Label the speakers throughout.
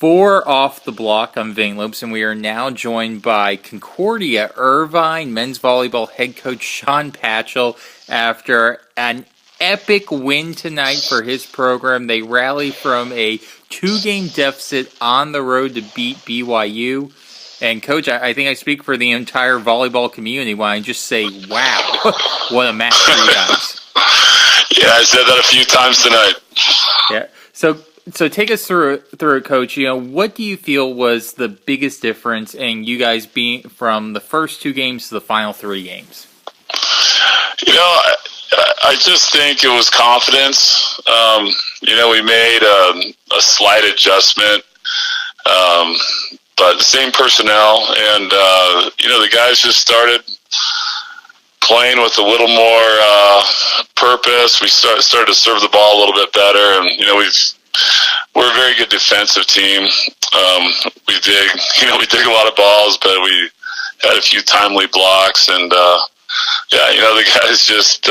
Speaker 1: 4 off the block on Vane Lopes, and we are now joined by Concordia-Irvine men's volleyball head coach Shawn Patchell after an epic win tonight for his program. They rally from a 2-game deficit on the road to beat BYU. And, Coach, I think I speak for the entire volleyball community when I just say, wow, what a match for you guys.
Speaker 2: Yeah, I said that a few times tonight.
Speaker 1: Yeah. So take us through it, Coach. You know, what do you feel was the biggest difference in you guys being from the first 2 games to the final 3 games?
Speaker 2: You know, I just think it was confidence. We made a slight adjustment, but the same personnel, and the guys just started playing with a little more purpose. We started to serve the ball a little bit better, and we're a very good defensive team. We dig a lot of balls, but we had a few timely blocks, and the guys just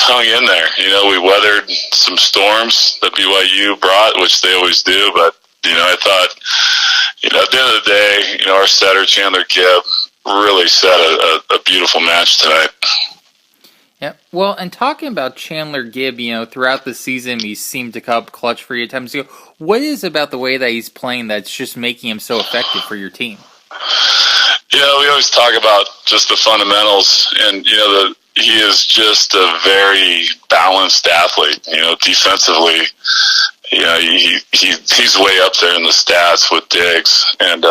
Speaker 2: hung in there. We weathered some storms that BYU brought, which they always do, but I thought, at the end of the day, our setter Chandler really set a beautiful match tonight.
Speaker 1: Yeah, well, and talking about Chandler Gibb, throughout the season he seemed to come up clutch for you at times. What is about the way that he's playing that's just making him so effective for your team?
Speaker 2: We always talk about just the fundamentals, and he is just a very balanced athlete. Defensively, he's way up there in the stats with digs, and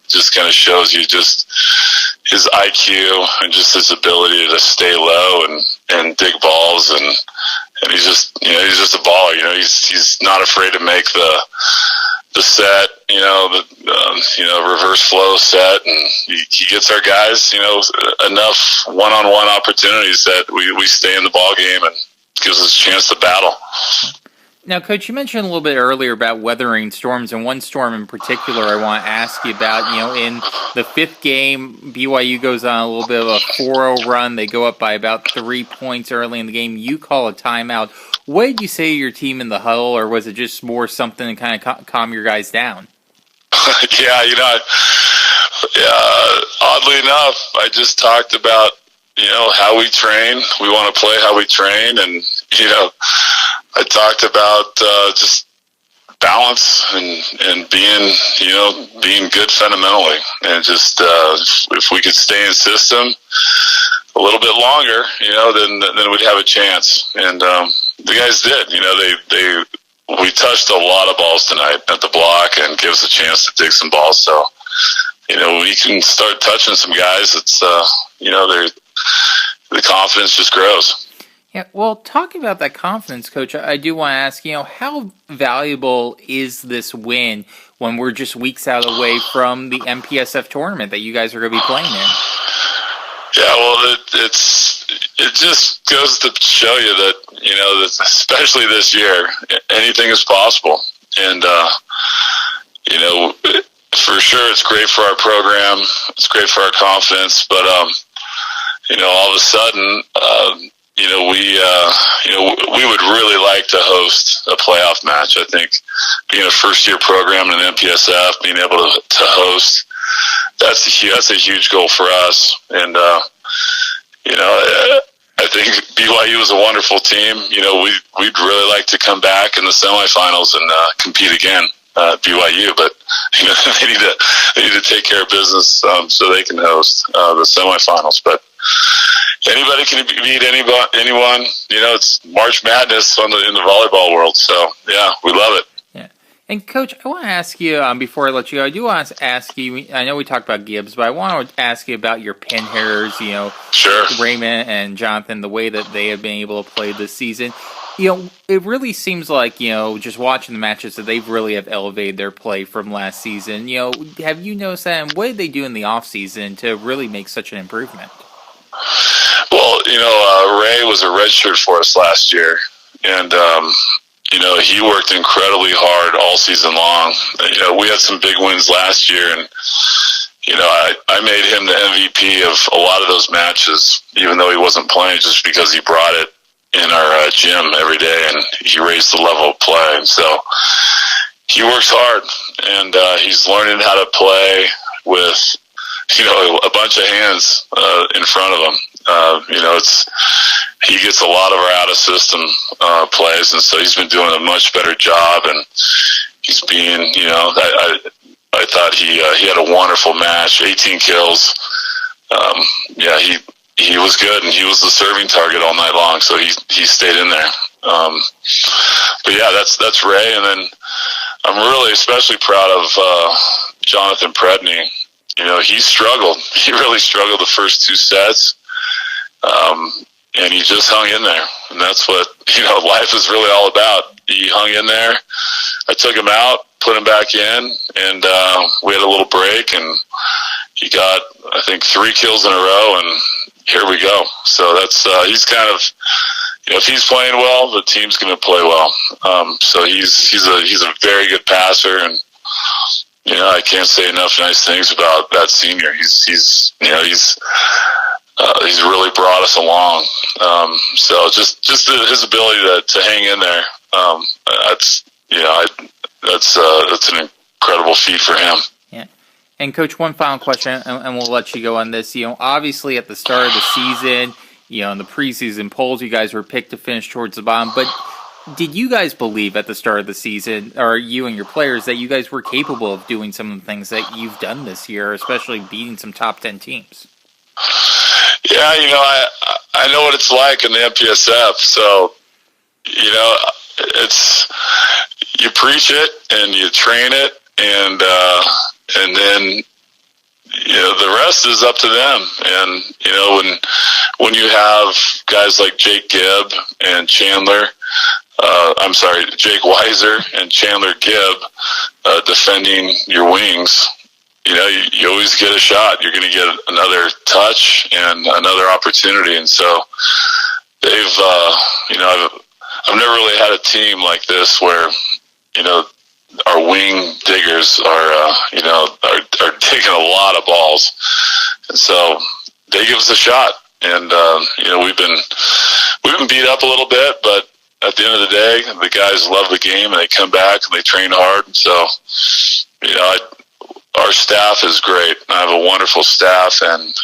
Speaker 2: just kind of shows you just his IQ and just his ability to stay low and dig balls, and he's just a baller. He's not afraid to make the set, the reverse flow set, and he gets our guys, enough one-on-one opportunities that we stay in the ball game and gives us a chance to battle.
Speaker 1: Now, Coach, you mentioned a little bit earlier about weathering storms, and one storm in particular I want to ask you about. In the 5th game, BYU goes on a little bit of a 4-0 run. They go up by about 3 points early in the game. You call a timeout. What did you say to your team in the huddle, or was it just more something to kind of calm your guys down?
Speaker 2: Oddly enough, I just talked about, how we train. We want to play how we train, and, I talked about just balance and being good fundamentally, and just if we could stay in system a little bit longer, then we'd have a chance. And the guys did. We touched a lot of balls tonight at the block, and gave us a chance to dig some balls. So we can start touching some guys. It's the confidence just grows.
Speaker 1: Yeah, well, talking about that confidence, Coach, I do want to ask, how valuable is this win when we're just weeks out away from the MPSF tournament that you guys are going to be playing in?
Speaker 2: Yeah, well, it just goes to show you that, that especially this year, anything is possible. And, for sure it's great for our program. It's great for our confidence. But, all of a sudden, we would really like to host a playoff match. I think being a first-year program in MPSF, being able to host, that's a huge goal for us. And I think BYU is a wonderful team. We'd really like to come back in the semifinals and compete again at BYU, but they need to take care of business so they can host the semifinals. But anybody can beat anyone. It's March Madness in the volleyball world. So, yeah, we love it.
Speaker 1: Yeah. And, Coach, I want to ask you, before I let you go, I do want to ask you, I know we talked about Gibbs, but I want to ask you about your pin hitters,
Speaker 2: Sure.
Speaker 1: Raymond and Jonathan, the way that they have been able to play this season. It really seems like, just watching the matches that they've really have elevated their play from last season. Have you noticed that, and what did they do in the offseason to really make such an improvement?
Speaker 2: Well, Ray was a redshirt for us last year, and he worked incredibly hard all season long. We had some big wins last year, and I made him the MVP of a lot of those matches, even though he wasn't playing, just because he brought it in our gym every day, and he raised the level of play. And so he works hard, and he's learning how to play with, a bunch of hands in front of him. He gets a lot of our out of system plays, and so he's been doing a much better job. And he's being, I thought he had a wonderful match, 18 kills. He was good, and he was the serving target all night long, so he stayed in there. But yeah, that's Ray, and then I'm really especially proud of Jonathan Predney. He struggled. He really struggled the first two sets, and he just hung in there. And that's what life is really all about. He hung in there. I took him out, put him back in, and we had a little break, and he got, I think, 3 kills in a row, and here we go. So that's he's kind of, if he's playing well, the team's going to play well. So he's a very good passer, and I can't say enough nice things about that senior. He's really brought us along. So just his ability to hang in there, that's an incredible feat for him.
Speaker 1: Yeah. And Coach, one final question, and we'll let you go on this. Obviously at the start of the season, in the preseason polls, you guys were picked to finish towards the bottom. But did you guys believe at the start of the season, or you and your players, that you guys were capable of doing some of the things that you've done this year, especially beating some top 10 teams?
Speaker 2: Yeah, I know what it's like in the MPSF. So, it's, you preach it and you train it, and then the rest is up to them. And when you have guys like Jake Gibb and Chandler, Jake Weiser and Chandler Gibb defending your wings, you always get a shot. You're going to get another touch and another opportunity. And so they've, I've never really had a team like this where, our wing diggers are taking a lot of balls. And so they give us a shot. And, we've been beat up a little bit, but at the end of the day, the guys love the game, and they come back and they train hard. So, our staff is great. I have a wonderful staff, and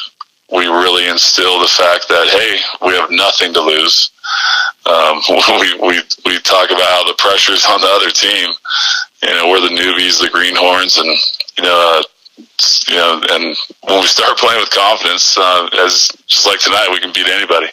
Speaker 2: we really instill the fact that, hey, we have nothing to lose. We talk about how the pressure's on the other team. We're the newbies, the greenhorns, and and when we start playing with confidence, just like tonight, we can beat anybody.